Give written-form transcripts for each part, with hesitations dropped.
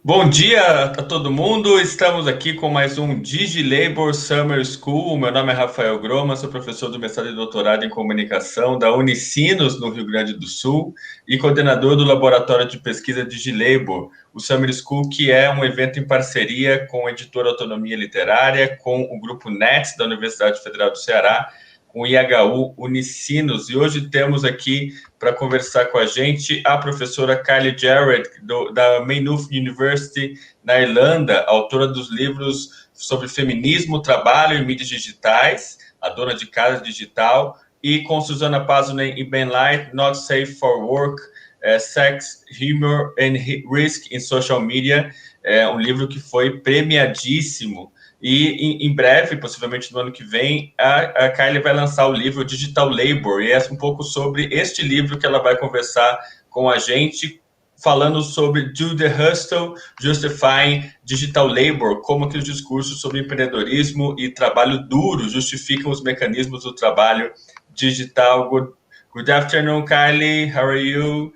Bom dia a todo mundo, estamos aqui com mais um DigiLabour Summer School. Meu nome é Rafael Groma, sou professor do mestrado e doutorado em comunicação da Unisinos, no Rio Grande do Sul, e coordenador do Laboratório de Pesquisa DigiLabour, o Summer School, que é um evento em parceria com a Editora Autonomia Literária, com o grupo NETS da Universidade Federal do Ceará, com o IHU Unisinos. E hoje temos aqui para conversar com a gente a professora Kylie Jarrett, da Maynooth University, na Irlanda, autora dos livros sobre feminismo, trabalho e mídias digitais, a dona de casa digital, e com Susana Pazunen e Ben Light, Not Safe for Work, Sex, Humor and Risk in Social Media, um livro que foi premiadíssimo. E em breve, possivelmente no ano que vem, a Kylie vai lançar o livro DigiLabour, e é um pouco sobre este livro que ela vai conversar com a gente, falando sobre Do the Hustle Justifying Digital Labor, como que os discursos sobre empreendedorismo e trabalho duro justificam os mecanismos do trabalho digital. Good afternoon, Kylie. How are you?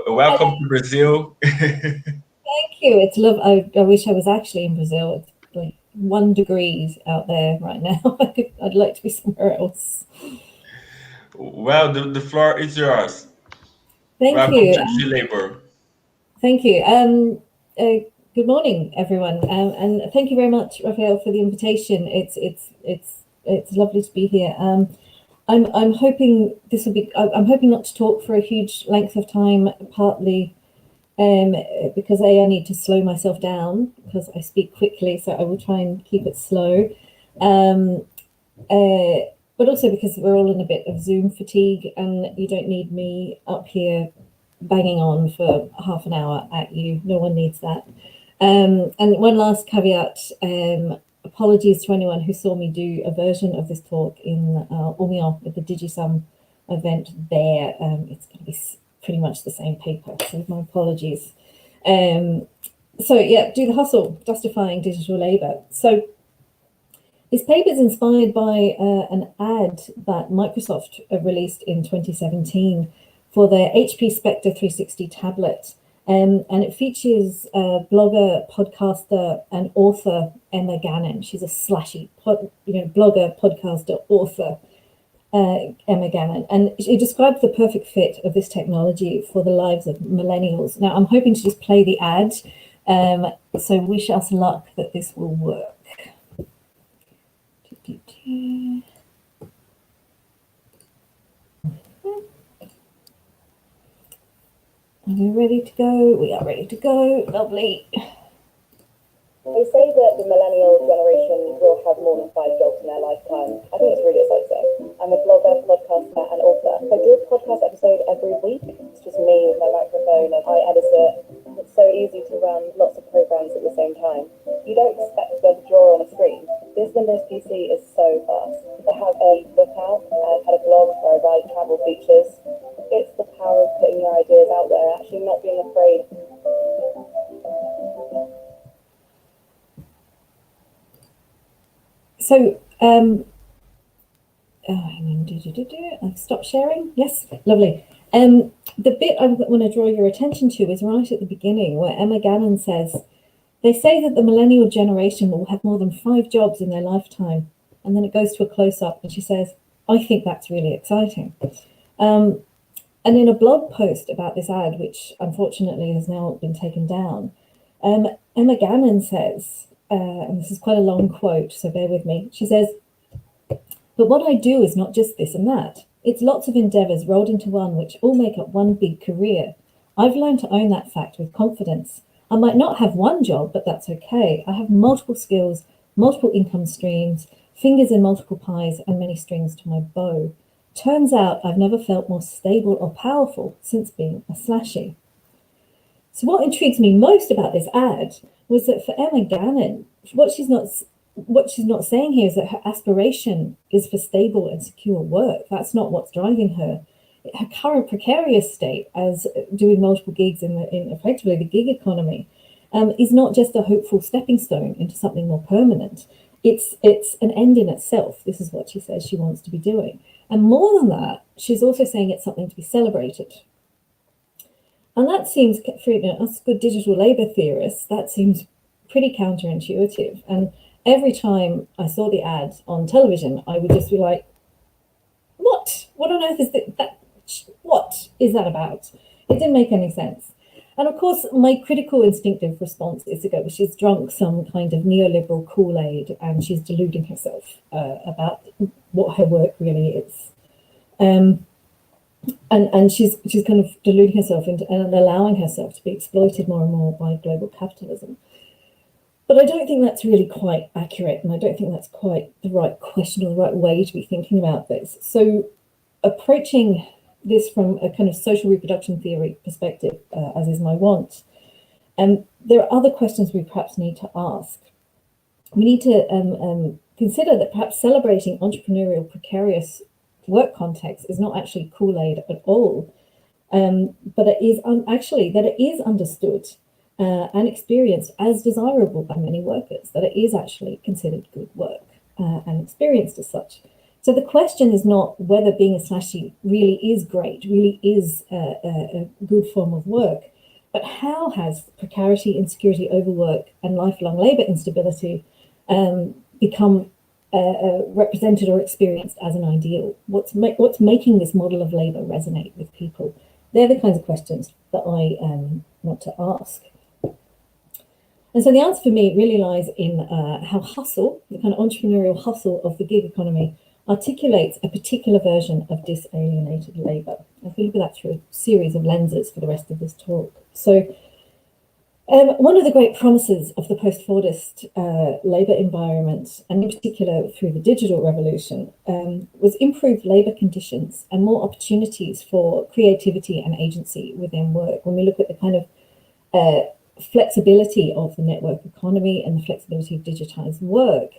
Welcome to Brazil. Thank you. It's love. I wish I was actually in Brazil. It's like 1 degree out there right now. I'd like to be somewhere else. Well, the floor is yours. Thank Welcome you. to DigiLabour. Thank you. Good morning, everyone, and thank you very much, Raphael, for the invitation. It's lovely to be here. I'm hoping this will be. I'm hoping not to talk for a huge length of time, partly because I need to slow myself down because I speak quickly, so I will try and keep it slow. But also because we're all in a bit of Zoom fatigue, and you don't need me up here banging on for half an hour at you. No one needs that. And one last caveat, apologies to anyone who saw me do a version of this talk in Orléans at the DigiSum event there. It's going to be pretty much the same paper, so my apologies. So yeah, Do the Hustle, Justifying Digital Labour. So this paper is inspired by an ad that Microsoft released in 2017 for their HP Spectre 360 tablet. And it features blogger, podcaster, and author Emma Gannon. She's a slashy blogger, podcaster, author, Emma Gannon. And she described the perfect fit of this technology for the lives of millennials. Now, I'm hoping to just play the ad, so wish us luck that this will work. Are we ready to go? We are ready to go. Lovely. They say that the millennial generation will have more than 5 jobs in their lifetime. I think it's really exciting. I'm a blogger, podcaster, and author. I do a podcast episode every week. It's just me with my microphone, and I edit it. It's so easy to run lots of programs at the same time. You don't expect to be able to draw on a screen. This Windows PC is so fast. I have a book out. I've had a blog where I write travel features. It's the power of putting your ideas out there, actually not being afraid. So, hang on, I've stopped sharing. Yes, lovely. The bit I want to draw your attention to is right at the beginning, where Emma Gannon says, they say that the millennial generation will have more than 5 jobs in their lifetime. And then it goes to a close-up and she says, I think that's really exciting. And in a blog post about this ad, which unfortunately has now been taken down, Emma Gannon says, and this is quite a long quote, so bear with me. She says, but what I do is not just this and that. It's lots of endeavors rolled into one, which all make up one big career. I've learned to own that fact with confidence. I might not have one job, but that's okay. I have multiple skills, multiple income streams, fingers in multiple pies, and many strings to my bow. Turns out I've never felt more stable or powerful since being a slashie. So what intrigues me most about this ad was that for Emma Gannon, what she's not saying here is that her aspiration is for stable and secure work. That's not what's driving her. Her current precarious state as doing multiple gigs in effectively the gig economy is not just a hopeful stepping stone into something more permanent. It's an end in itself. This is what she says she wants to be doing. And more than that, she's also saying it's something to be celebrated. And that seems, for us good digital labour theorists, that seems pretty counterintuitive. And every time I saw the ads on television, I would just be like, what? What on earth is that? What is that about? It didn't make any sense. And of course, my critical instinctive response is to go, well, she's drunk some kind of neoliberal Kool-Aid and she's deluding herself about what her work really is. And she's kind of deluding herself and allowing herself to be exploited more and more by global capitalism. But I don't think that's really quite accurate, and I don't think that's quite the right question or the right way to be thinking about this. So approaching this from a kind of social reproduction theory perspective, as is my wont, there are other questions we perhaps need to ask. We need to consider that perhaps celebrating entrepreneurial precarious work context is not actually Kool-Aid at all, but it is actually that it is understood and experienced as desirable by many workers, that it is actually considered good work and experienced as such. So the question is not whether being a slashie really is great, really is a good form of work, but how has precarity, insecurity, overwork, and lifelong labour instability become represented or experienced as an ideal? What's making this model of labour resonate with people? They're the kinds of questions that I want to ask. And so the answer for me really lies in how hustle, the kind of entrepreneurial hustle of the gig economy, articulates a particular version of disalienated labour. I'll look at that through a series of lenses for the rest of this talk. So one of the great promises of the post-Fordist labour environment, and in particular through the digital revolution, was improved labour conditions and more opportunities for creativity and agency within work. When we look at the kind of flexibility of the network economy and the flexibility of digitized work,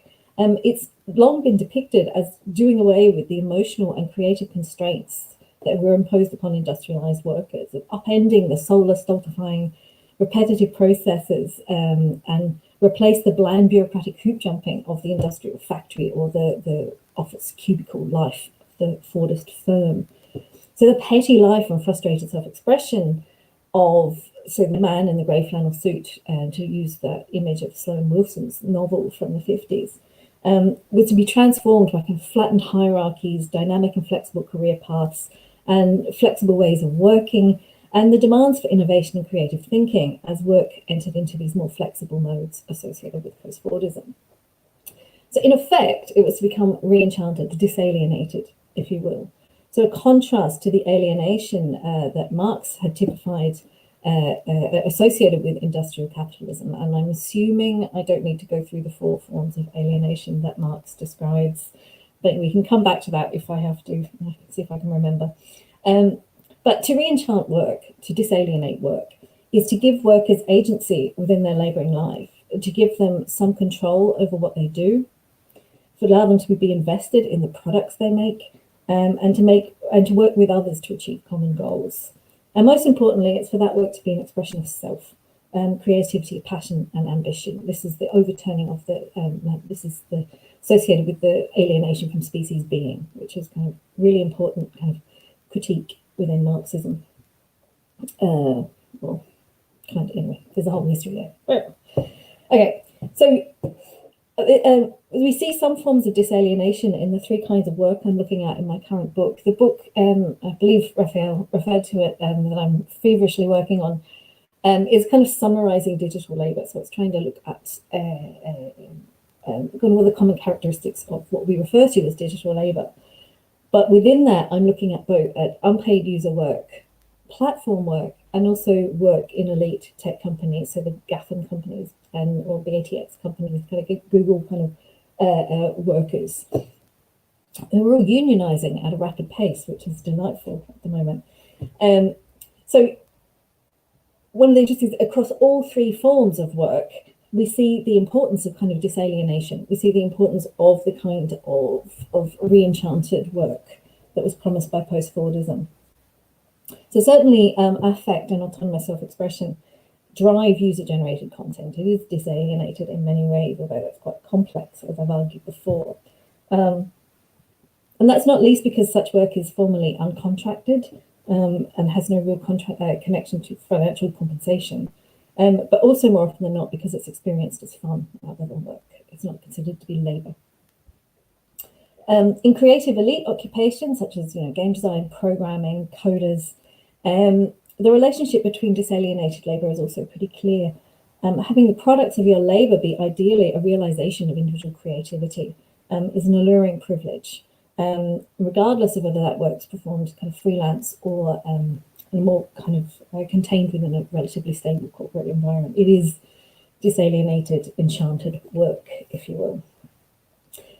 it's long been depicted as doing away with the emotional and creative constraints that were imposed upon industrialized workers, of upending the soulless, stultifying, repetitive processes and replace the bland bureaucratic hoop jumping of the industrial factory or the office cubicle life of the Fordist firm. So the petty life and frustrated self-expression of the man in the grey flannel suit, to use that image of Sloane Wilson's novel from the 50s, was to be transformed by kind of flattened hierarchies, dynamic and flexible career paths, and flexible ways of working, and the demands for innovation and creative thinking as work entered into these more flexible modes associated with post-Fordism. So in effect, it was to become re-enchanted, disalienated, if you will. So a contrast to the alienation that Marx had typified associated with industrial capitalism. And I'm assuming I don't need to go through the 4 forms of alienation that Marx describes, but we can come back to that if I have to, see if I can remember. But to re-enchant work, to disalienate work, is to give workers agency within their labouring life, to give them some control over what they do, to allow them to be invested in the products they make, and to work with others to achieve common goals. And most importantly, it's for that work to be an expression of self, creativity, passion, and ambition. This is the overturning of this is the associated with the alienation from species being, which is kind of really important kind of critique within Marxism. Anyway, there's a whole history there. Okay, so we see some forms of disalienation in the 3 kinds of work I'm looking at in my current book. The book, I believe Raphael referred to it, that I'm feverishly working on, is kind of summarizing digital labor. So it's trying to look at kind of all the common characteristics of what we refer to as digital labor. But within that, I'm looking at both at unpaid user work, platform work, and also work in elite tech companies, so the GAFAM companies or the ATX companies, kind of Google kind of workers. And we're all unionizing at a rapid pace, which is delightful at the moment. So one of the interesting things, across all 3 forms of work, we see the importance of kind of disalienation. We see the importance of the kind of re-enchanted work that was promised by post-Fordism. So certainly affect and autonomous self-expression drive user-generated content. It is disalienated in many ways, although that's quite complex, as I've argued before. And that's not least because such work is formally uncontracted, and has no real connection to financial compensation. But also more often than not, because it's experienced as fun rather than work. It's not considered to be labour. In creative elite occupations, such as game design, programming, coders, the relationship between disalienated labour is also pretty clear. Having the products of your labour be ideally a realisation of individual creativity is an alluring privilege, regardless of whether that work's performed kind of freelance or more kind of contained within a relatively stable corporate environment. It is disalienated, enchanted work, if you will.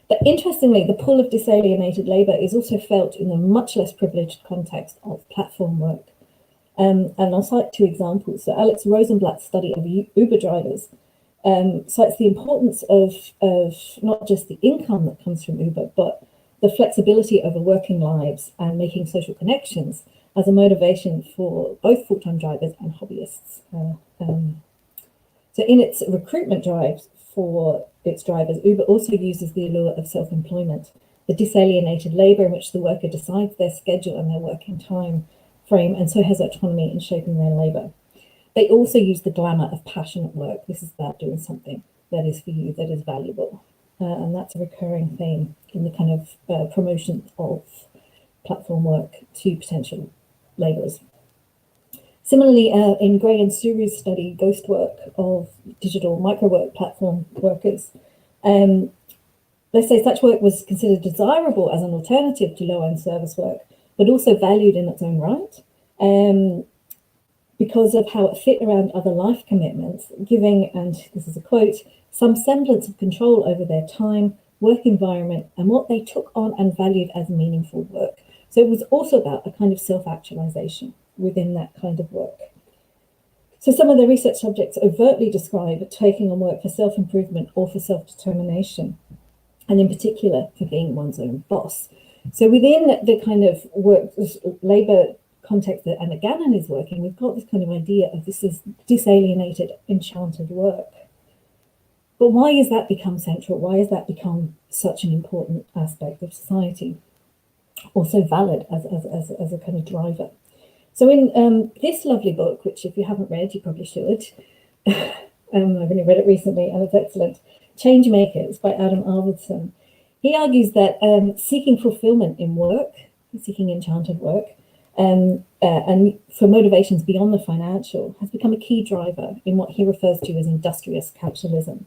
But interestingly, the pull of disalienated labour is also felt in the much less privileged context of platform work. And I'll cite two examples. So Alex Rosenblatt's study of Uber drivers cites the importance of not just the income that comes from Uber, but the flexibility over working lives and making social connections as a motivation for both full-time drivers and hobbyists. So in its recruitment drives for its drivers, Uber also uses the allure of self-employment, the disalienated labour in which the worker decides their schedule and their working time frame, and so has autonomy in shaping their labour. They also use the glamour of passionate work. This is about doing something that is for you, that is valuable. And that's a recurring theme in the kind of promotion of platform work to potential labourers. Similarly, in Gray and Suru's study, Ghost Work of digital micro-work platform workers, they say such work was considered desirable as an alternative to low-end service work, but also valued in its own right, because of how it fit around other life commitments, giving, and this is a quote, some semblance of control over their time, work environment, and what they took on and valued as meaningful work. So it was also about a kind of self-actualization within that kind of work. So some of the research subjects overtly describe taking on work for self-improvement or for self-determination, and in particular for being one's own boss. So within the kind of work, labour context that Emma Gannon is working, we've got this kind of idea of this is disalienated, enchanted work. But why has that become central? Why has that become such an important aspect of society? Also valid as a kind of driver. So in this lovely book, which if you haven't read, you probably should, I've only read it recently and it's excellent, Change Makers by Adam Arvidsson, he argues that seeking fulfillment in work, seeking enchanted work, and for motivations beyond the financial has become a key driver in what he refers to as industrious capitalism.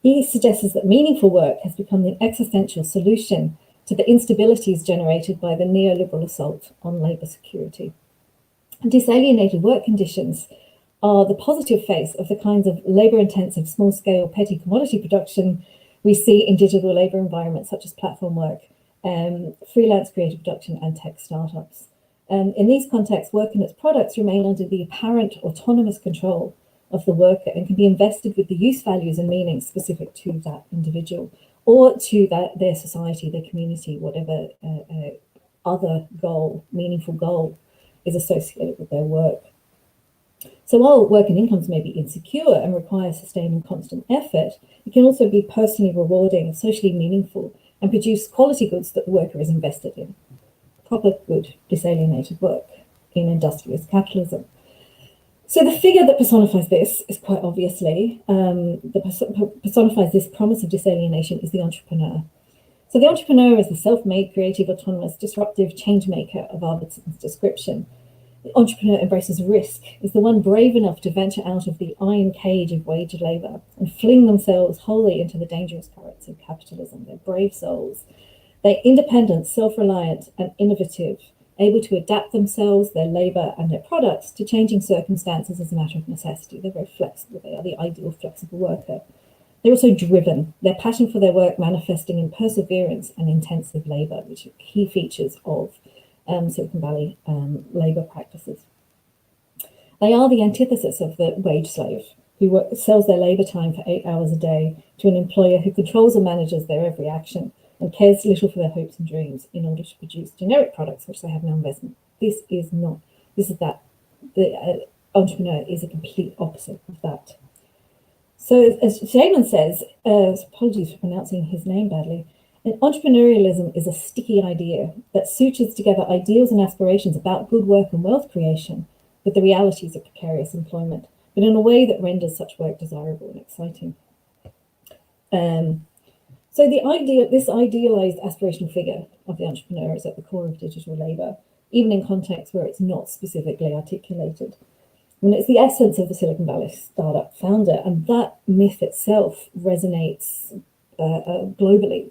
He suggests that meaningful work has become the existential solution to the instabilities generated by the neoliberal assault on labour security. Disalienated work conditions are the positive face of the kinds of labour-intensive, small-scale, petty commodity production we see in digital labour environments such as platform work, freelance creative production, and tech startups. In these contexts, work and its products remain under the apparent autonomous control of the worker and can be invested with the use values and meanings specific to that individual or to their society, their community, whatever other goal, meaningful goal is associated with their work. So while work and incomes may be insecure and require sustained and constant effort, it can also be personally rewarding, socially meaningful, and produce quality goods that the worker is invested in. Proper, good, disalienated work in industrious capitalism. So the figure that personifies this is quite obviously, personifies this promise of disalienation is the entrepreneur. So the entrepreneur is the self-made, creative, autonomous, disruptive change maker of Arvidsson's description. The entrepreneur embraces risk, is the one brave enough to venture out of the iron cage of wage labour and fling themselves wholly into the dangerous currents of capitalism. They're brave souls. They're independent, self-reliant, and innovative, able to adapt themselves, their labour, and their products to changing circumstances as a matter of necessity. They're very flexible. They are the ideal flexible worker. They're also driven, their passion for their work manifesting in perseverance and intensive labour, which are key features of Silicon Valley labour practices. They are the antithesis of the wage slave who sells their labour time for 8 hours a day to an employer who controls and manages their every action and cares little for their hopes and dreams in order to produce generic products which they have no investment. The entrepreneur is a complete opposite of that. So as Shaman says, apologies for pronouncing his name badly, And entrepreneurialism is a sticky idea that sutures together ideals and aspirations about good work and wealth creation with the realities of precarious employment, but in a way that renders such work desirable and exciting. So this idealized aspirational figure of the entrepreneur is at the core of digital labor, even in contexts where it's not specifically articulated. And it's the essence of the Silicon Valley startup founder, and that myth itself resonates globally.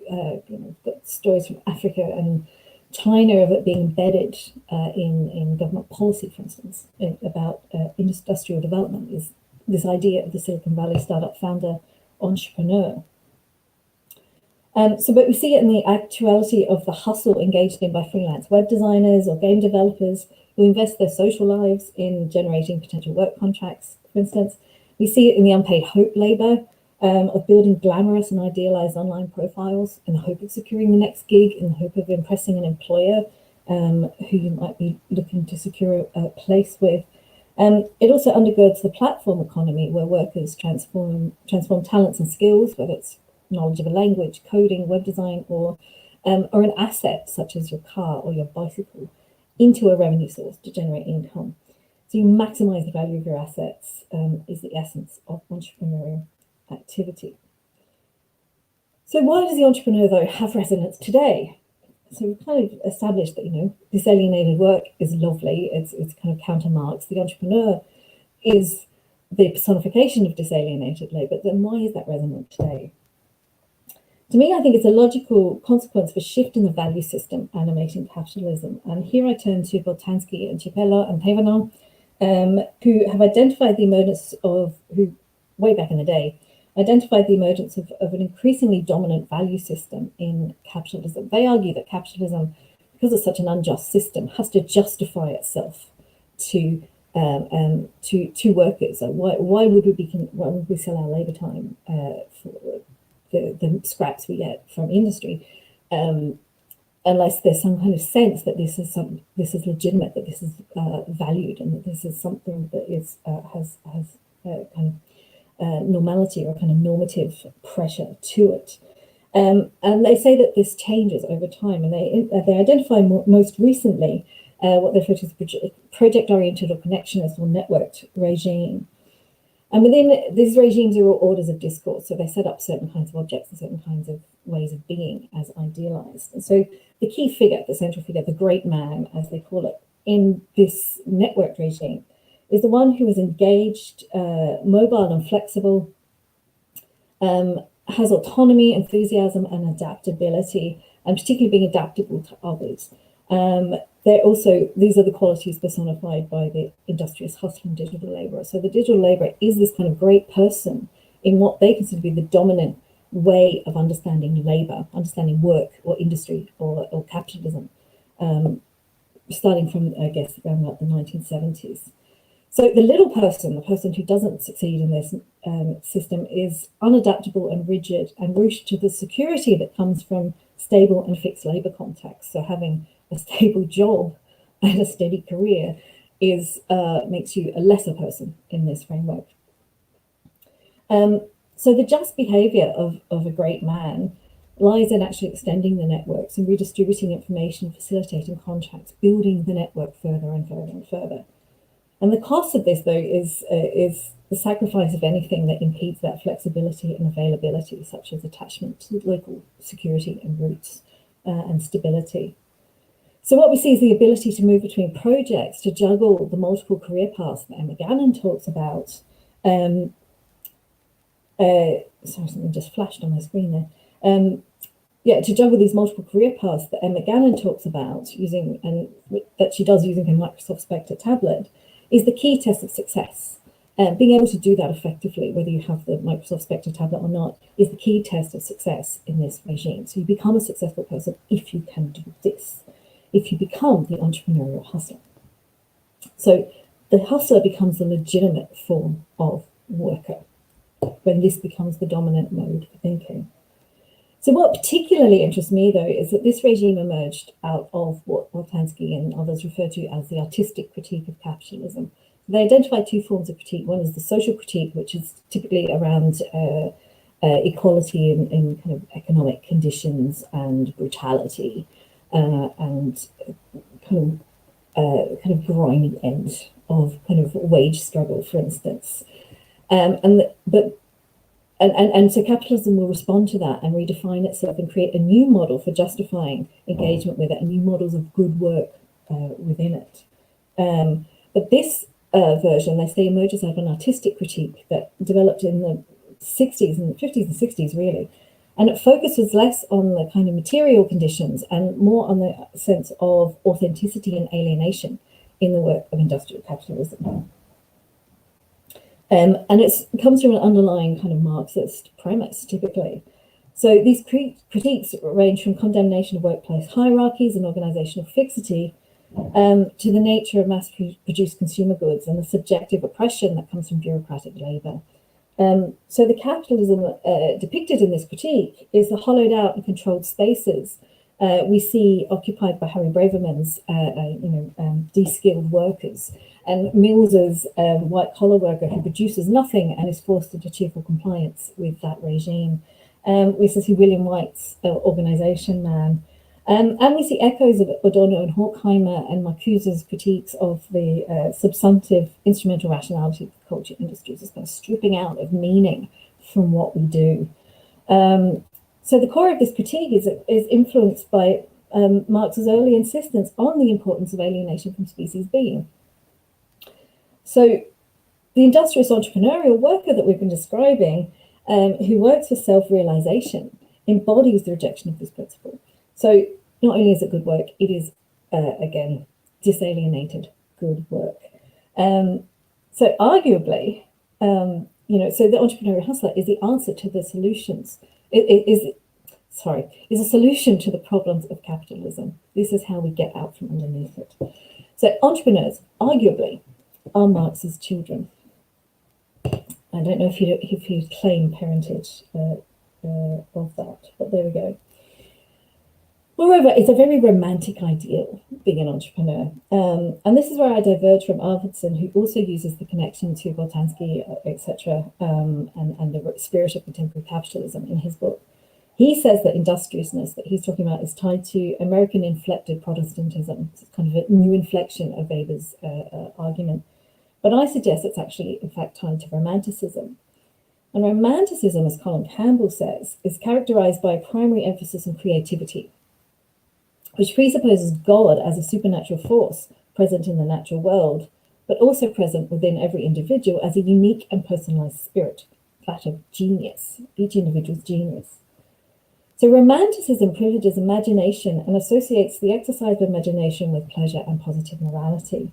We've got stories from Africa and China of it being embedded in government policy, for instance, about industrial development, is this idea of the Silicon Valley startup founder entrepreneur. But we see it in the actuality of the hustle engaged in by freelance web designers or game developers who invest their social lives in generating potential work contracts, for instance. We see it in the unpaid hope labor of building glamorous and idealized online profiles in the hope of securing the next gig, in the hope of impressing an employer who you might be looking to secure a place with. It also undergirds the platform economy where workers transform talents and skills, whether it's knowledge of a language, coding, web design, or an asset such as your car or your bicycle, into a revenue source to generate income. So you maximize the value of your assets is the essence of entrepreneurial activity. So why does the entrepreneur, though, have resonance today? So we've kind of established that, disalienated work is lovely. It's kind of counter Marx. The entrepreneur is the personification of disalienated labor. Then why is that resonant today? To me, I think it's a logical consequence of a shift in the value system animating capitalism. And here I turn to Boltanski and Ciepela and Thévenin, who have identified the emergence who way back in the day, identified the emergence of an increasingly dominant value system in capitalism. They argue that capitalism, because it's such an unjust system, has to justify itself to workers. So why would we sell our labour time for the scraps we get from industry, unless there's some kind of sense that this is legitimate, that this is valued, and that this is something that is has kind of normality or kind of normative pressure to it. And they say that this changes over time, and they identify most recently what they refer to as project-oriented or connectionist or networked regime. And within these regimes are all orders of discourse. So they set up certain kinds of objects and certain kinds of ways of being as idealized. And so the key figure, the central figure, the great man, as they call it, in this network regime, is the one who is engaged, mobile and flexible, has autonomy, enthusiasm, and adaptability, and particularly being adaptable to others. These are the qualities personified by the industrious hustling digital laborer. So the digital laborer is this kind of great person in what they consider to be the dominant way of understanding labor, understanding work or industry or capitalism, starting from, I guess, around about the 1970s. So the little person, the person who doesn't succeed in this system, is unadaptable and rigid and rooted to the security that comes from stable and fixed labor contacts. So having a stable job and a steady career makes you a lesser person in this framework. So the just behavior of a great man lies in actually extending the networks and redistributing information, facilitating contracts, building the network further and further and further. And the cost of this, though, is the sacrifice of anything that impedes that flexibility and availability, such as attachment to local security and roots and stability. So what we see is the ability to move between projects, to juggle the multiple career paths that Emma Gannon talks about. Sorry, something just flashed on my screen there. To juggle these multiple career paths that Emma Gannon talks about that she does using her Microsoft Spectre tablet, is the key test of success. Being able to do that effectively, whether you have the Microsoft Spectre tablet or not, is the key test of success in this regime. So you become a successful person if you can do this, if you become the entrepreneurial hustler. So the hustler becomes the legitimate form of worker when this becomes the dominant mode for thinking. So what particularly interests me, though, is that this regime emerged out of what Boltanski and others refer to as the artistic critique of capitalism. They identify two forms of critique. One is the social critique, which is typically around equality in kind of economic conditions and brutality, and kind of grimy end of kind of wage struggle, for instance. So capitalism will respond to that and redefine itself and create a new model for justifying engagement with it, and new models of good work within it. But this version, they say, emerges out of an artistic critique that developed in the 60s and 50s and 60s, really. And it focuses less on the kind of material conditions and more on the sense of authenticity and alienation in the work of industrial capitalism. And it comes from an underlying kind of Marxist premise, typically. So these critiques range from condemnation of workplace hierarchies and organizational fixity to the nature of mass-produced consumer goods and the subjective oppression that comes from bureaucratic labor. So the capitalism depicted in this critique is the hollowed out and controlled spaces we see occupied by Harry Braverman's, de-skilled workers, and Mills's white-collar worker who produces nothing and is forced into cheerful compliance with that regime. We see William White's Organização man. And we see echoes of Adorno and Horkheimer and Marcuse's critiques of the substantive instrumental rationality of the culture industries as kind of stripping out of meaning from what we do. So the core of this critique is influenced by Marx's early insistence on the importance of alienation from species being. So the industrious entrepreneurial worker that we've been describing, who works for self-realization, embodies the rejection of this principle. So not only is it good work, it is, again, disalienated good work. So arguably, so the entrepreneurial hustler is the answer to the solutions. Is a solution to the problems of capitalism. This is how we get out from underneath it. So entrepreneurs, arguably, are Marx's children. I don't know if you claim parentage of that, but there we go. Moreover, it's a very romantic ideal, being an entrepreneur. And this is where I diverge from Arvidsson, who also uses the connection to Boltanski, etc., and the spirit of contemporary capitalism in his book. He says that industriousness that he's talking about is tied to American-inflected Protestantism. It's kind of a new inflection of Weber's argument. But I suggest it's actually, in fact, tied to Romanticism. And Romanticism, as Colin Campbell says, is characterized by a primary emphasis on creativity, which presupposes God as a supernatural force present in the natural world, but also present within every individual as a unique and personalized spirit, that of genius, each individual's genius. So Romanticism privileges imagination and associates the exercise of imagination with pleasure and positive morality.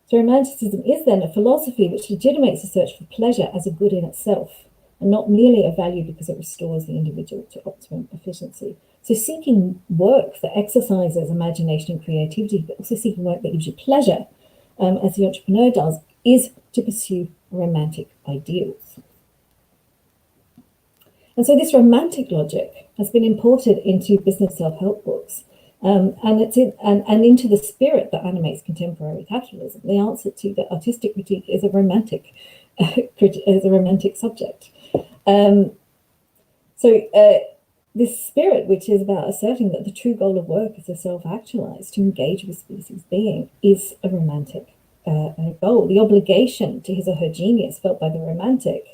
So Romanticism is then a philosophy which legitimates the search for pleasure as a good in itself, and not merely a value because it restores the individual to optimum efficiency. So seeking work that exercises imagination and creativity, but also seeking work that gives you pleasure, as the entrepreneur does, is to pursue romantic ideals. And so this romantic logic has been imported into business self-help books, and into the spirit that animates contemporary capitalism. The answer to the artistic critique is a romantic subject. This spirit, which is about asserting that the true goal of work is to self-actualize, to engage with species being, is a romantic goal. The obligation to his or her genius felt by the romantic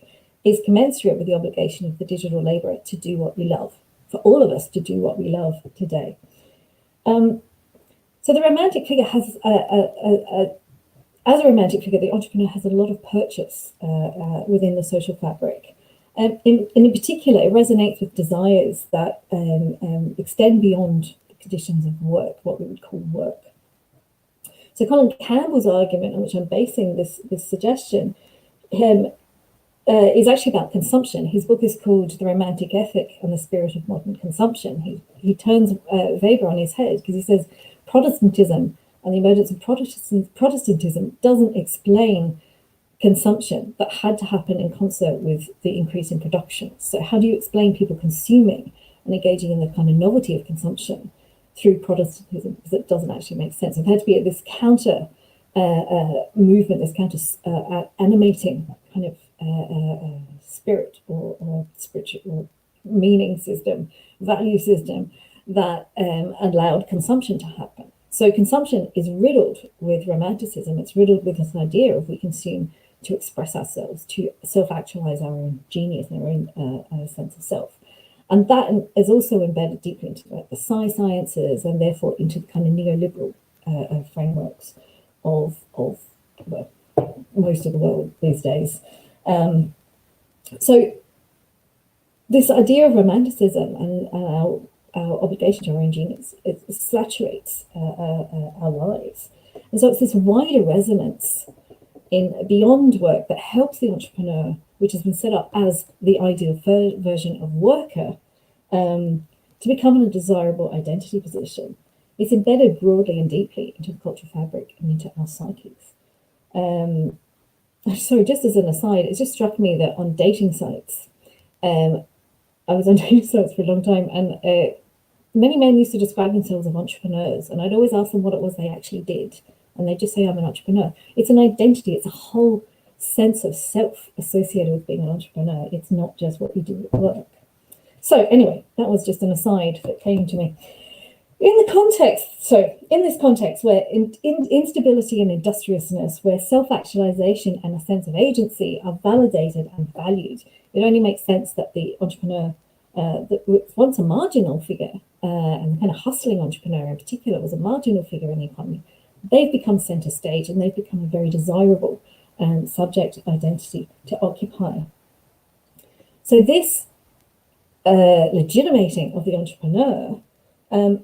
is commensurate with the obligation of the digital laborer to do what we love, for all of us to do what we love today. So the romantic figure has, as a romantic figure, the entrepreneur has a lot of purchase within the social fabric. In particular, it resonates with desires that extend beyond the conditions of work, what we would call work. So Colin Campbell's argument, on which I'm basing this suggestion, is actually about consumption. His book is called The Romantic Ethic and the Spirit of Modern Consumption. He turns Weber on his head because he says Protestantism and the emergence of Protestantism doesn't explain consumption that had to happen in concert with the increase in production. So how do you explain people consuming and engaging in the kind of novelty of consumption through Protestantism? Because it doesn't actually make sense. It had to be this counter movement, this counter animating kind of spirit or spiritual meaning system, value system that allowed consumption to happen. So consumption is riddled with romanticism. It's riddled with this idea of we consume to express ourselves, to self-actualize our own genius and our own sense of self. And that is also embedded deeply into the sciences and therefore into the kind of neoliberal frameworks of well, most of the world these days. So this idea of romanticism and our obligation to our own genius, it saturates our lives. And so it's this wider resonance in beyond work that helps the entrepreneur, which has been set up as the ideal version of worker, to become a desirable identity position. It's embedded broadly and deeply into the cultural fabric and into our psyches. So just as an aside, it just struck me that on dating sites, I was on dating sites for a long time, and many men used to describe themselves as entrepreneurs, and I'd always ask them what it was they actually did, and they'd just say, I'm an entrepreneur. It's an identity, it's a whole sense of self associated with being an entrepreneur. It's not just what you do at work. So anyway, that was just an aside that came to me. In this context where instability and industriousness, where self-actualization and a sense of agency are validated and valued, it only makes sense that the entrepreneur that was once a marginal figure, and the kind of hustling entrepreneur in particular was a marginal figure in the economy, they've become center stage and they've become a very desirable subject identity to occupy. So this legitimating of the entrepreneur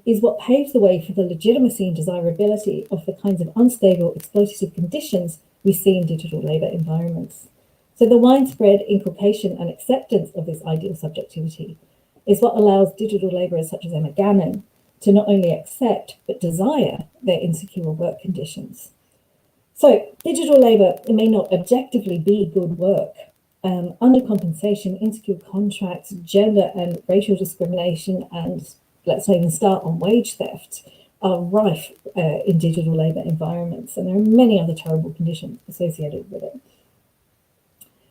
is what paves the way for the legitimacy and desirability of the kinds of unstable, exploitative conditions we see in digital labour environments. So the widespread inculcation and acceptance of this ideal subjectivity is what allows digital labourers such as Emma Gannon to not only accept but desire their insecure work conditions. So digital labour, it may not objectively be good work. Undercompensation, insecure contracts, gender and racial discrimination, and let's not even start on wage theft, are rife in digital labour environments, and there are many other terrible conditions associated with it.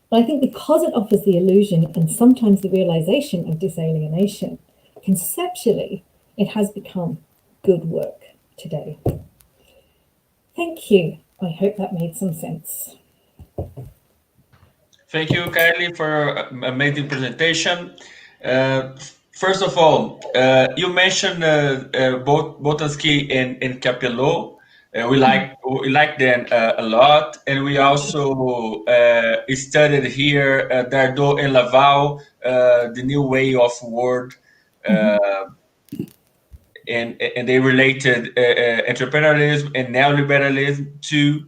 But I think because it offers the illusion and sometimes the realization of disalienation, conceptually, it has become good work today. Thank you. I hope that made some sense. Thank you, Kylie, for an amazing presentation. First of all, you mentioned both Botanski and Capello. We like them a lot, and we also studied here Dardot and Laval, the new way of world, and they related entrepreneurialism and neoliberalism to.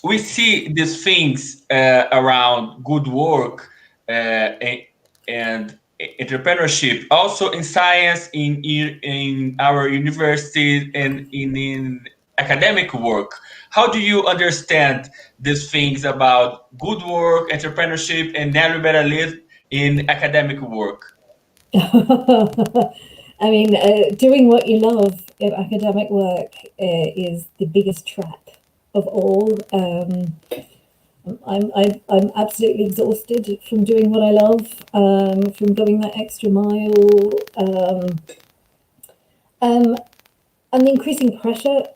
We see these things around good work and entrepreneurship, also in science, in our universities, and in academic work. How do you understand these things about good work, entrepreneurship, and neoliberalism in academic work? I mean, doing what you love in academic work is the biggest trap of all. I'm absolutely exhausted from doing what I love, from going that extra mile, and the increasing pressure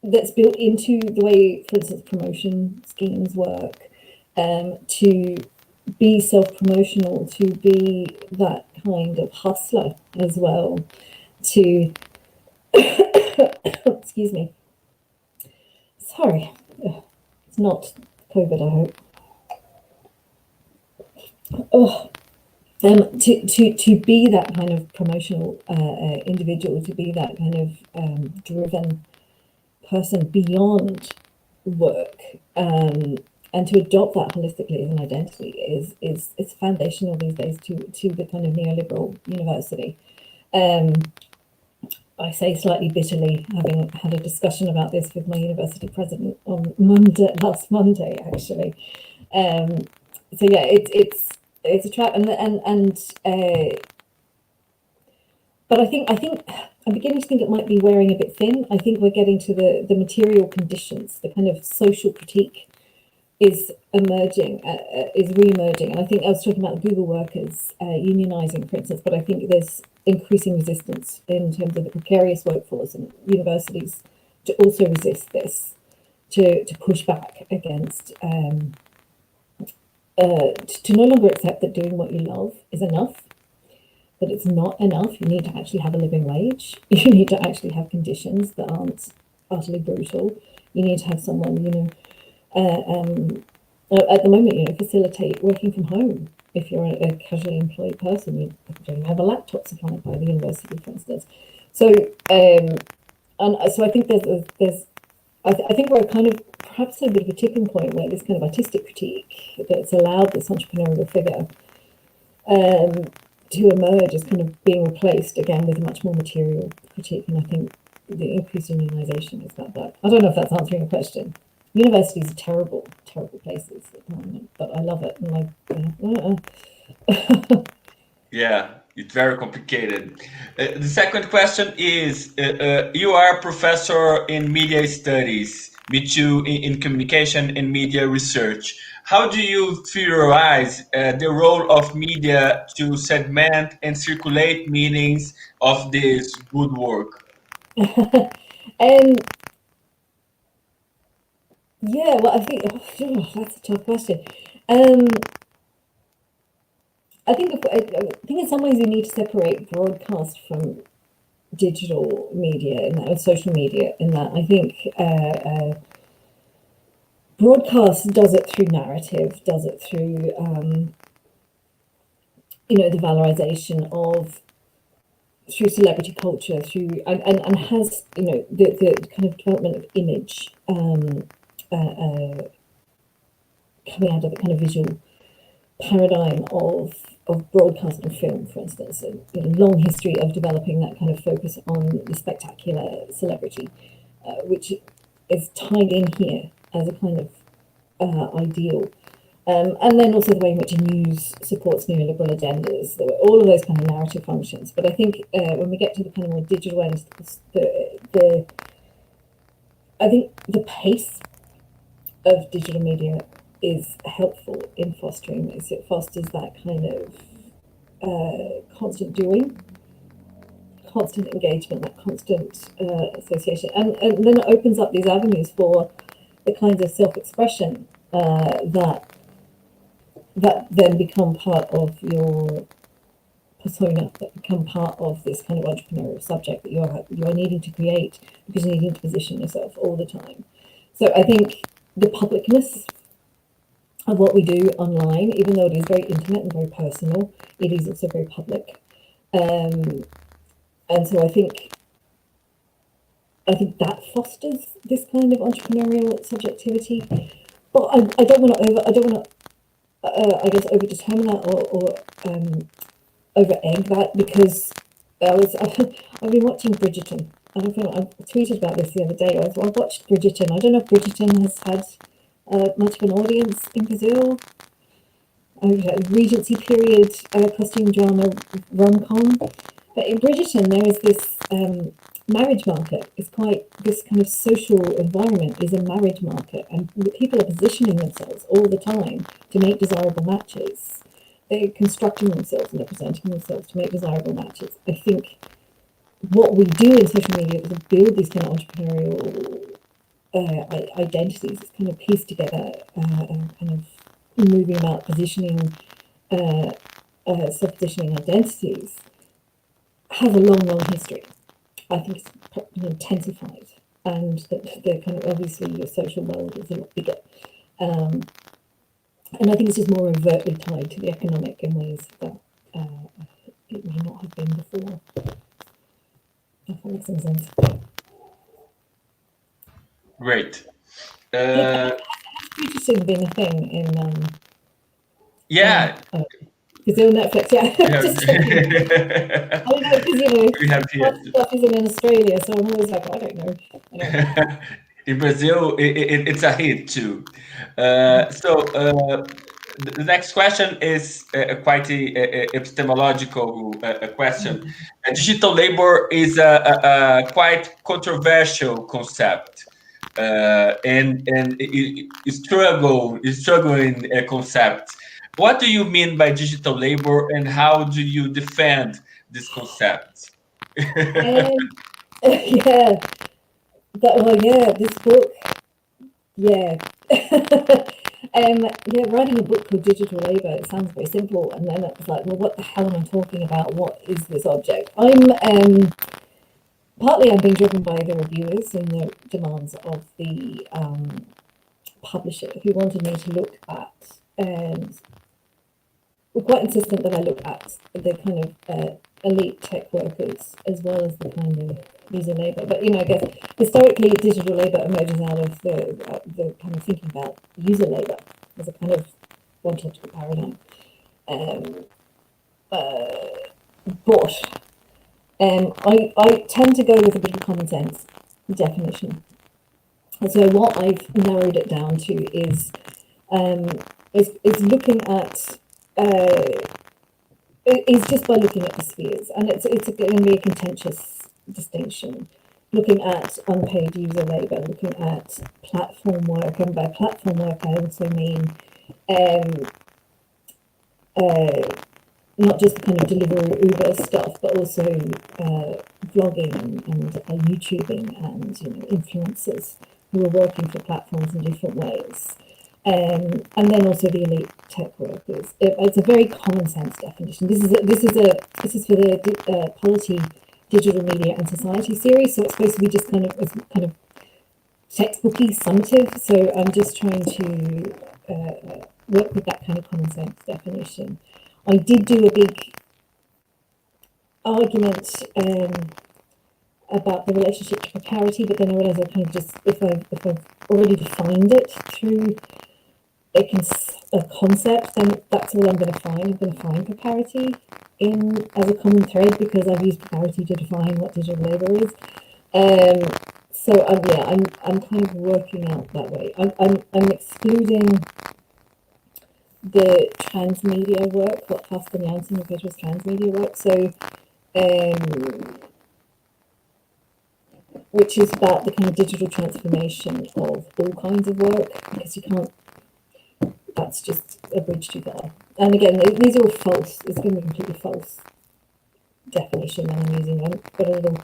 that's built into the way, for instance, promotion schemes work, to be self-promotional, to be that kind of hustler as well, to excuse me. Sorry, it's not COVID, I hope. To be that kind of promotional individual, to be that kind of driven person beyond work, and to adopt that holistically as an identity is foundational these days to the kind of neoliberal university. I say slightly bitterly, having had a discussion about this with my university president on last Monday, actually. So yeah, it's a trap, but I think I'm beginning to think it might be wearing a bit thin. I think we're getting to the material conditions, the kind of social critique is emerging, is re-emerging. And I think I was talking about Google workers unionizing, for instance, but I think there's increasing resistance in terms of the precarious workforce and universities to also resist this, to push back against, to no longer accept that doing what you love is enough, that it's not enough. You need to actually have a living wage. You need to actually have conditions that aren't utterly brutal. You need to have someone, at the moment, facilitate working from home. If you're a casually employed person, you don't have a laptop supplied by the university, for instance. So, and so I think I think we're kind of perhaps at a bit of a tipping point where this kind of artistic critique that's allowed this entrepreneurial figure to emerge is kind of being replaced again with a much more material critique. And I think the increased unionization is about that. I don't know if that's answering your question. Universities are terrible, terrible places at the moment, but I love it. And Yeah, it's very complicated. The second question is, you are a professor in media studies, me too, in communication and media research. How do you theorize the role of media to segment and circulate meanings of this good work? Yeah, well, I think that's a tough question. I think in some ways you need to separate broadcast from digital media and social media. In that, I think broadcast does it through narrative, does it through the valorization of, through celebrity culture, through and has the kind of development of image coming out of the kind of visual paradigm of broadcast and film, for instance, a long history of developing that kind of focus on the spectacular celebrity, which is tied in here as a kind of ideal. And then also the way in which news supports neoliberal agendas, all of those kind of narrative functions. But I think when we get to the kind of more digital end, I think the pace of digital media is helpful in fostering this. It fosters that kind of constant doing, constant engagement, that constant association, and then it opens up these avenues for the kinds of self-expression that then become part of your persona, that become part of this kind of entrepreneurial subject that you are needing to create because you're needing to position yourself all the time. So I think the publicness of what we do online, even though it is very intimate and very personal, it is also very public. And so I think that fosters this kind of entrepreneurial subjectivity. But I don't want to I guess over determine that or over egg that, because I've been watching Bridgerton. I tweeted about this the other day. I watched Bridgerton. I don't know if Bridgerton has had much of an audience in Brazil. Regency period costume drama rom-com. But in Bridgerton, there is this marriage market. It's quite, this kind of social environment is a marriage market, and people are positioning themselves all the time to make desirable matches. They're constructing themselves and they're presenting themselves to make desirable matches. I think what we do in social media is build these kind of entrepreneurial identities, this kind of piece together, kind of moving about positioning, self-positioning identities, has a long history. I think it's intensified, and that the kind of, obviously your social world is a lot bigger. And I think it's just more overtly tied to the economic in ways that it may not have been before. If that makes some sense. Great. Has Bridgerton been a thing in yeah. Brazil, Netflix? Yeah. Just checking. I don't know, because we have here stuff isn't in Australia, so I'm always like, I don't know. In Brazil, it's a hit too. So the next question is quite a epistemological question. Digital labor is a quite controversial concept. struggling concept. What do you mean by digital labor, and how do you defend this concept? Yeah, this book, yeah. Yeah, writing a book called Digital Labour, it sounds very simple, and then it's like, well, what the hell am I talking about? What is this object? Partly I'm being driven by the reviewers and the demands of the publisher, who wanted me to look at, were quite insistent that I look at the kind of elite tech workers as well as the kind of user labour. But I guess historically, digital labour emerges out of the kind of thinking about user labour as a kind of ontological paradigm. But I tend to go with a bit of common sense definition. And so what I've narrowed it down to is looking at is just by looking at the spheres, and it's going to be a contentious distinction. Looking at unpaid user labour, looking at platform work, and by platform work I also mean not just the kind of Deliveroo Uber stuff, but also vlogging and YouTubing and influencers who are working for platforms in different ways. And then also the elite tech workers. It's a very common sense definition. This is for the Polity Digital Media and Society series, so it's supposed to be just kind of textbooky, summative. So I'm just trying to work with that kind of common sense definition. I did do a big argument about the relationship to precarity, but then I realised I kind of just if I've already defined it through a concept, then that's all I'm going to find. I'm going to find precarity as a common thread because I've used precarity to define what digital labour is. So I'm kind of working out that way. I'm excluding the transmedia work, what Carsten Jansen refers to as transmedia work. So, which is about the kind of digital transformation of all kinds of work, because you can't. That's just a bridge too far. And again, these are all false. It's going to be a completely false definition that I'm using. I've got a little,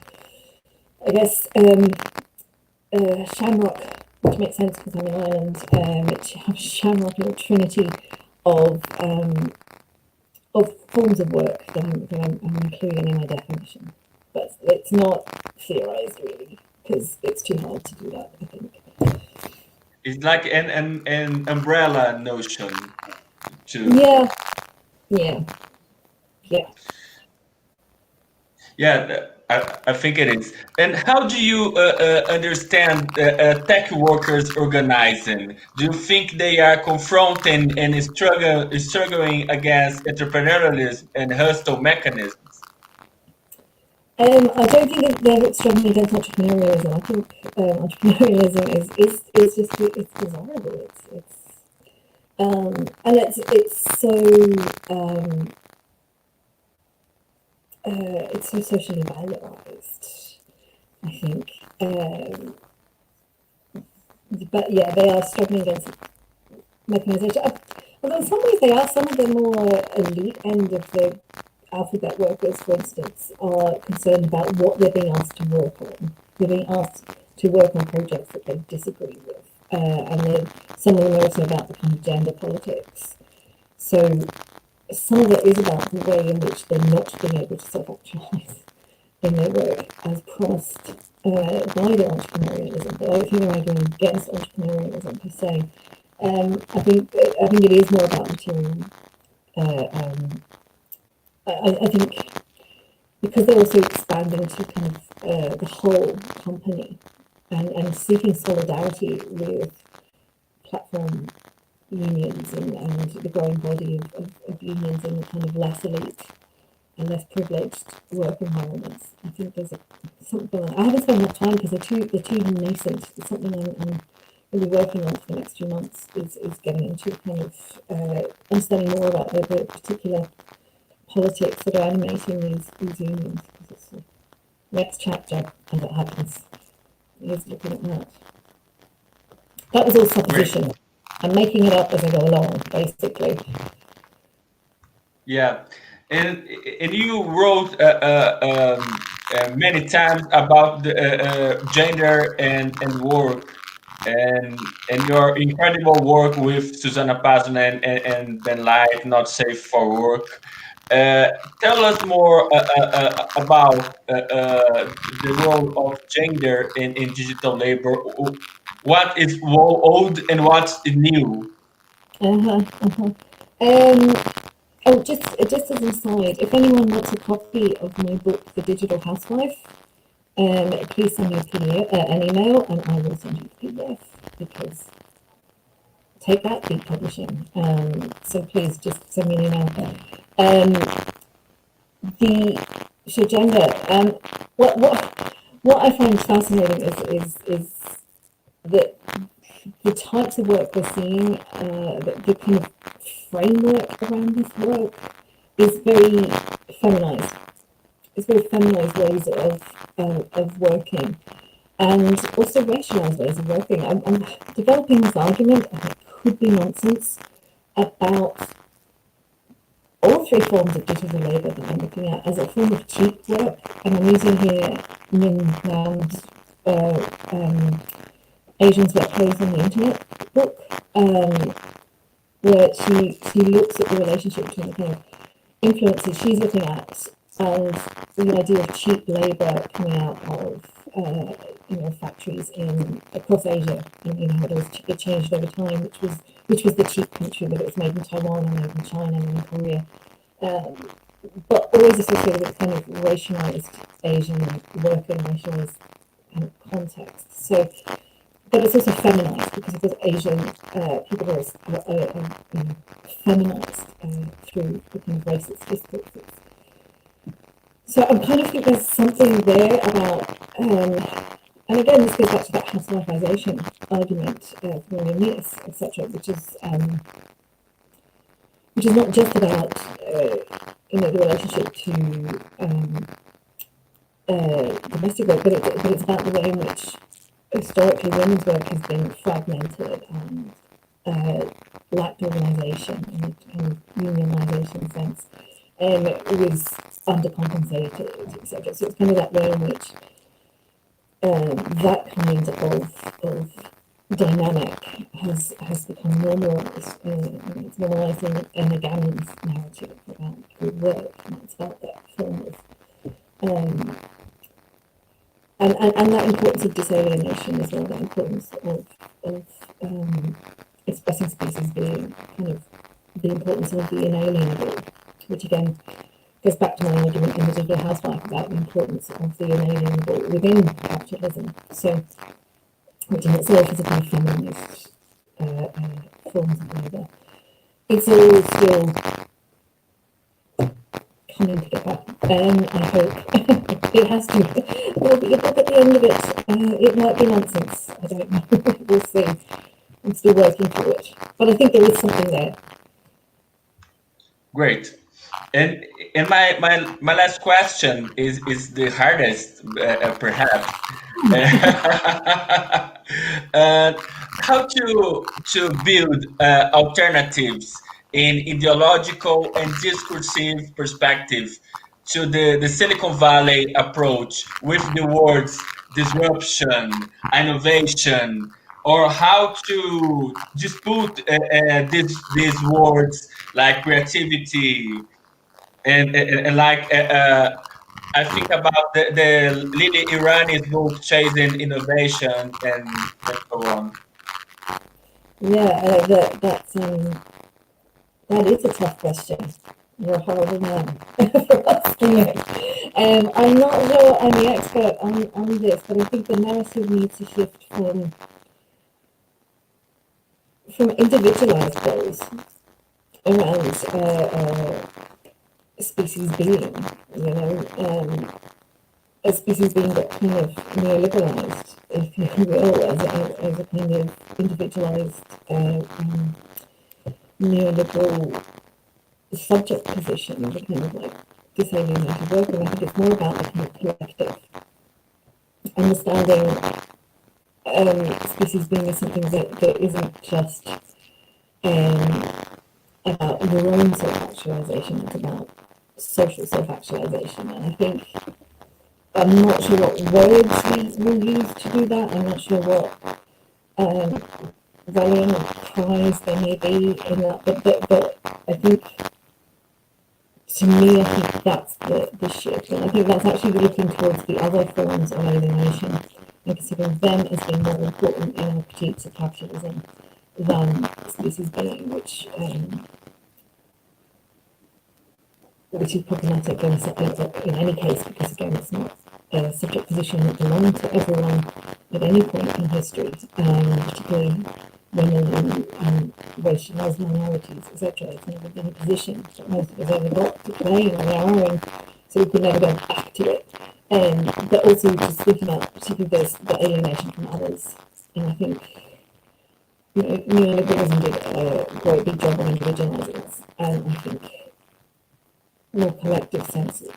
I guess, shamrock, which makes sense because I'm in Ireland. Which have shamrock, little trinity of forms of work that I'm including in my definition. But it's not theorized really, because it's too hard to do that, I think. It's like an umbrella notion too. Yeah. I think it is. And how do you understand tech workers organizing? Do you think they are confronting and struggling against entrepreneurialism and hustle mechanisms? I don't think that they're struggling against entrepreneurialism. I think entrepreneurialism is just it's desirable. And it's so socially valorized, I think. But yeah, they are struggling against mechanization. Although in some ways they are. Some of the more elite end of the alphabet workers, for instance, are concerned about what they're being asked to work on. They're being asked to work on projects that they disagree with. And then some of them are also about the kind of gender politics. So some of it is about the way in which they're not being able to self-actualize in their work as promised by their entrepreneurialism. But I don't think they're arguing against entrepreneurialism per se. I think it is more about material. I think because they're also expanding to kind of the whole company and seeking solidarity with platform unions and the growing body of unions in the kind of less elite and less privileged work environments. I think there's something. I haven't spent enough time because they're too nascent. It's something I'm really working on for the next few months. Is getting into kind of understanding more about the particular politics that are animating these unions. It's the next chapter, as it happens, is looking at that. That was all supposition. I'm making it up as I go along, basically. Yeah, and you wrote many times about the gender and work, and your incredible work with Susanna Pazunen and Ben Light, Not Safe for Work. Tell us more about the role of gender in digital labor. What is old and what's new? Oh, just as an aside, if anyone wants a copy of my book, The Digital Housewife, please send me an email, and I will send you the PDF, because take that, Beat Publishing. So please just send me an email. So gender. What I find fascinating is that the types of work we're seeing, the kind of framework around this work is very feminized. It's very feminized ways of working, and also racialized ways of working. I'm developing this argument, and it could be nonsense, about all three forms of digital labor that I'm looking at as a form of cheap work, and I'm using here Min Land's Asians Work Clothes on the Internet book, where she looks at the relationship between the kind of influences she's looking at and the idea of cheap labor coming out of factories across Asia, and how it changed over time, which was the cheap country, whether it was made in Taiwan or made in China and in Korea, but always associated with kind of racialized Asian work and racialized kind of context. So, but it's also feminized because of the Asian people are feminized through the kind of racist discourses. So I kind of think there's something there about, and again, this goes back to that housewifization argument from Humanitas, etc., which is not just about the relationship to domestic work, but it's about the way in which historically women's work has been fragmented and lacked organisation in a kind of unionisation sense, and it was undercompensated, etc. So it's kind of that way in which that kind of dynamic has become normalised. It's normalising Emma Gannon's narrative about good work, and it's about that form of and that importance of disalienation as well, that importance of expressing species being kind of the importance of the inalienable, which again goes back to my argument in The Digital Housewife about the importance of the inalienable within capitalism. So, which in itself is a kind of feminist forms of labour. It's all still coming together, I hope. It has to. Well, the book at the end of it, it might be nonsense. I don't know. We'll see. I'm still working through it, but I think there is something there. Great. And my last question is the hardest, perhaps. How to build alternatives in ideological and discursive perspective to the Silicon Valley approach with the words disruption, innovation, or how to dispute these words like creativity and like I think about the Lily Irani's book Chasing Innovation and so on. Yeah, that is a tough question. You're a horrible man for asking it. I'm not sure I'm the expert on this, but I think the narrative needs to shift from individualized goals around species being, a species being that kind of neoliberalized, if you will, as a kind of individualized neoliberal subject position, the kind of like disalienated worker. I think it's more about the kind of collective understanding species being is something that isn't just about your own self-actualization, it's about social self-actualization. And I think, I'm not sure what words we will use to do that. I'm not sure what valuing or prize there may be in that, but I think, to me, I think that's the shift, and I think that's actually looking towards the other forms of alienation and considering them as being more important in our critiques of capitalism than species being, which is problematic in any case, because again, it's not a subject position that belongs to everyone at any point in history, particularly women and racialized minorities, etc. It's never been a position that most of us ever got to play or are in, so we could never go back to it. But also just thinking about particularly the alienation from others. And I think, neoliberalism did a great big job on individualizing us, and I think more collective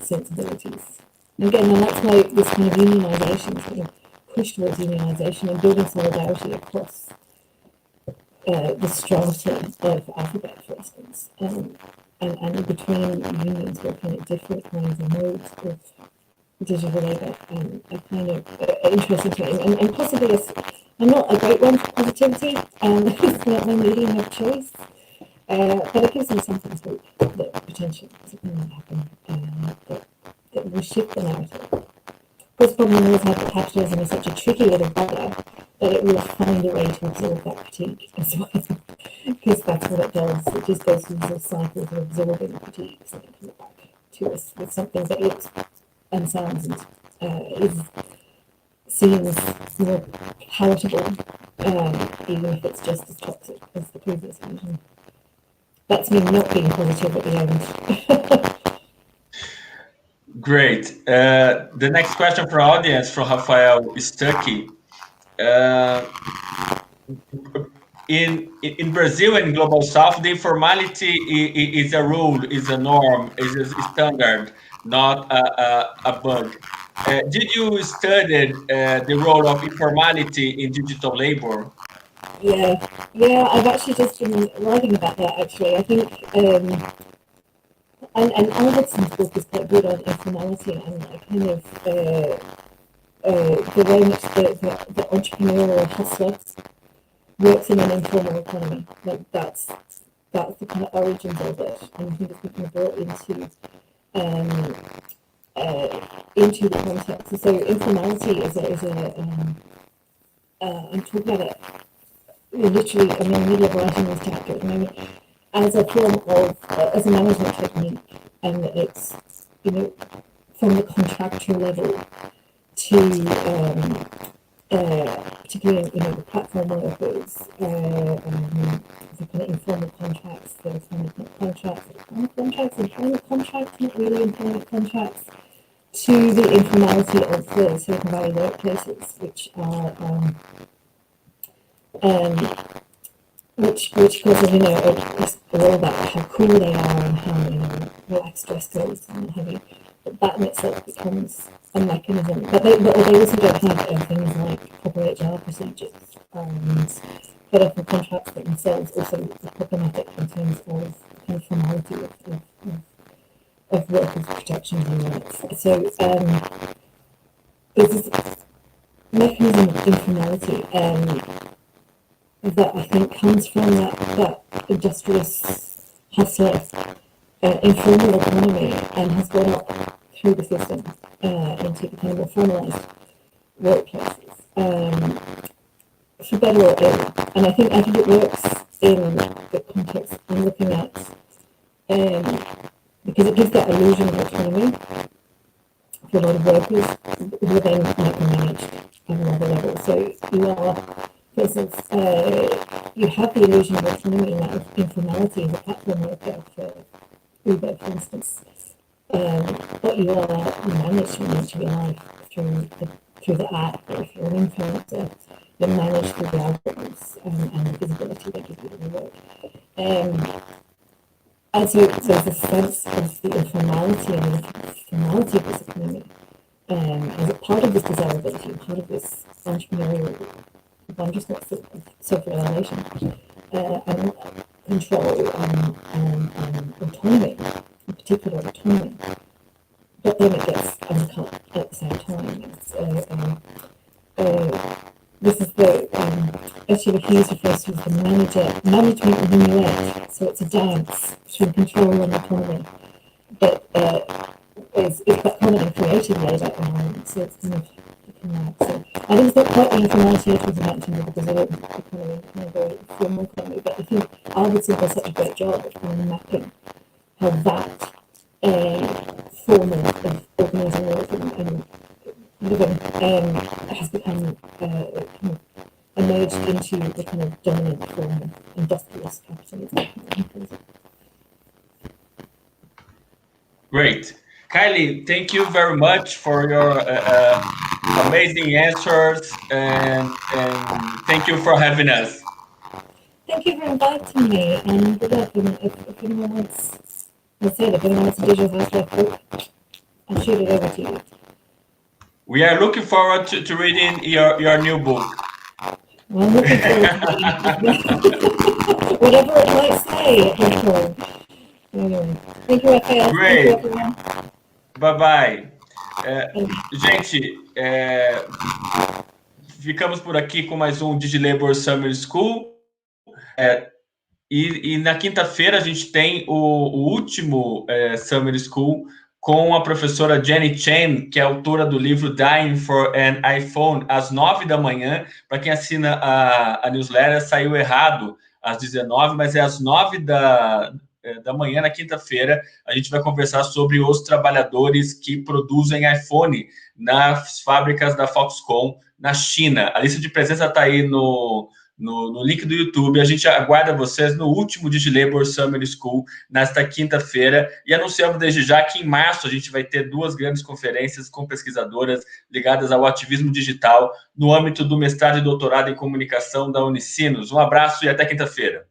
sensibilities. And again, and that's why this kind of unionization is going to push towards unionization and building solidarity across the strata of alphabet, for instance, and between unions working at different kinds of modes of digital labour, a kind of interesting thing. And possibly, I'm not a great one for positivity, it's not my medium of choice, but it gives me something to hope that potentially something might happen that will shift the narrative. Of course, the problem always had that capitalism is such a tricky little bugger that it will find a way to absorb that critique as well, because that's what it does. It just goes through these cycles of absorbing critiques and it comes back to us with something that looks and sounds and seems more palatable, even if it's just as toxic as the previous version. That's me not being positive at the end. Great. The next question for our audience from Rafael Stuckey. In Brazil and Global South, the informality is a rule, is a norm, is a standard, not a bug. Did you study the role of informality in digital labor? Yeah, I've actually just been writing about that, actually. I think, and Albertson's book is quite good on informality and kind of the way in which the entrepreneurial hustler works in an informal economy. Like that's the kind of origins of it, and I think it's been brought into the context. So informality is I'm talking about it literally. I'm in the middle of writing this chapter at the moment, as a form of as a management technique, and it's from the contractual level to particularly the platform workers, the kind of informal contracts, the employment contracts, not really employment contracts, to the informality of the Silicon Valley workplaces, which are which of course, is all about how cool they are and how relaxed dress codes and heavy. But that in itself becomes a mechanism. But they also don't have things like proper HR procedures and federal contracts that themselves also are problematic in terms of the kind of formality of workers' protections and rights. So there's this mechanism of informality that I think comes from that industrious hustler informal economy and has gone up through the system into the kind of more formalised workplaces, for better or ill. And I think it works in the context I'm looking at, because it gives that illusion of autonomy for a lot of workers who are then micromanaged at another level. So you are, for instance, you have the illusion of autonomy and that informality as a platform worker for Uber, for instance, but you are managed for much of your life through the app, or if you're an influencer, you're managed through the algorithms and the visibility they give you to the work. And so there's a sense of the informality and the formality of this economy as a part of this desirability and part of this entrepreneurial advantages of self-realization and control and autonomy, in particular autonomy. But then it gets undercut at the same time. This is the Ursula Hughes refers to as the management minuet. So it's a dance between control and autonomy that is quite common in creative labour at the moment. So it's kind of looking at. So I think it's not quite the informality it was mentioned with the Brazilian economy, kind of very formal economy, but I think Arvidsson does such a great job of kind of mapping how that form of organising work and living has become kind of emerged into the kind of dominant form of industrialist capitalism. Great. Kylie, thank you very much for your amazing answers, and thank you for having us. Thank you for inviting me, and good luck. And if anyone wants, let's say, if anyone wants a digital house book, I'll shoot it over to you. We are looking forward to reading your new book. Well, I'm looking forward to whatever it might say at this point. Anyway, thank you, Rafael. Great. Thank you, everyone. Bye-bye. Gente, ficamos por aqui com mais um DigiLabour Summer School. E na quinta-feira a gente tem o último Summer School com a professora Jenny Chen, que é autora do livro Dying for an iPhone, às 9 da manhã. Para quem assina a newsletter, saiu errado às 19, mas é às 9 da manhã, na quinta-feira. A gente vai conversar sobre os trabalhadores que produzem iPhone nas fábricas da Foxconn, na China. A lista de presença está aí no link do YouTube. A gente aguarda vocês no último DigiLabour Summer School, nesta quinta-feira, e anunciamos desde já que em março a gente vai ter 2 grandes conferências com pesquisadoras ligadas ao ativismo digital no âmbito do mestrado e doutorado em comunicação da Unisinos. Um abraço e até quinta-feira.